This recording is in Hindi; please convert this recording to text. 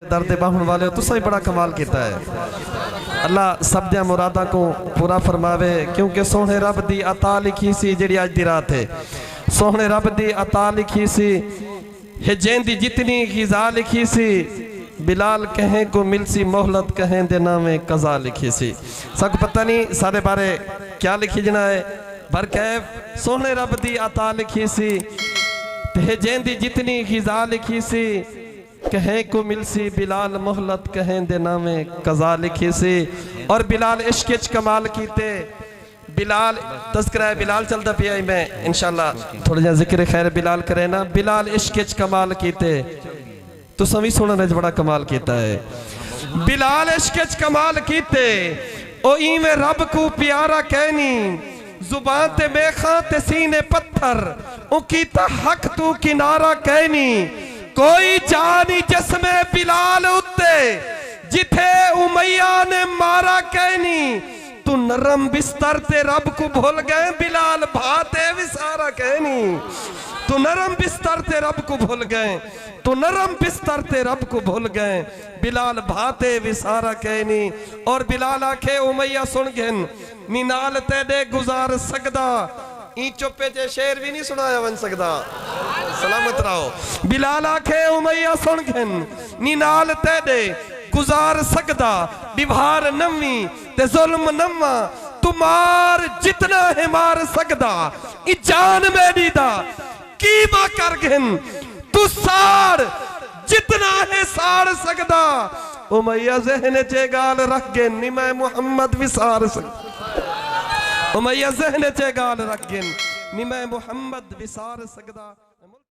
दर्द बाहुन वाले हो तुसा ही बड़ा कमाल किया है। अल्लाह सब दियां मुरादा को पूरा फरमावे, क्योंकि सोहने रब दी अता लिखी सी जिहड़ी अज दी रात है। सोहने रब दी अता लिखी सी हिजें दी जितनी गिज़ा लिखी सी, बिलाल कहें को मिलसी मोहलत कहें दे नामे कज़ा लिखी सी। सब पता नहीं सारे बारे क्या लिखी जना है, पर कैफ सोहने रब दी अता लिखी सी हिजें दी जितनी गिज़ा लिखी सी, कहें को मिलसी बिलाल मोहलत कहें दे नामे कज़ा लिखी सी। और बिलाल इश्क च कमाल कीते। बिलाल तज़किरा बिलाल चलता पिया मैं इंशाल्लाह थोड़ा जा जिक्र खैर बिलाल करे ना। बिलाल इश्क च कमाल कीते तो सभी सुनने बड़ा कमाल किया है। बिलाल इश्क च कमाल कीते ओ इवें रब को प्यारा कहनी, जुबान ते मेखा ते सीने पत्थर ओ कीता हक तू किनारा कहनी। कोई जानी जिसमें बिलाल उत्ते जिथे उमैया ने मारा कहनी। तू नरम बिस्तर ते रब को भूल गए बिलाल भाते विसारा कहनी। तू नरम बिस्तर ते रब को भूल गए, तू नरम बिस्तर ते रब को भूल गए बिलाल भाते विसारा कहनी। और बिलाल आखे उमैया सुन गन नीनाल तेरे गुजार सकदा, ई चुप्पे चे शेर भी नहीं सुनाया बन सकता। सलामत रहो। बिलाल आखे उमैया सुन गन नीनाल तेरे गुजार सकदा, दीवार नवी ते जुल्म नवा तुमार जितना है मार सकदा। ई जान मेरी दा कीमा कर गन तू साड़ जितना है साड़ सकदा। उमैया ज़हन चे गाल रख गन नी मैं मुहम्मद विसार सकदा। उमैया ज़हन चे गाल रख गन नी मैं मुहम्मद विसार सकदा।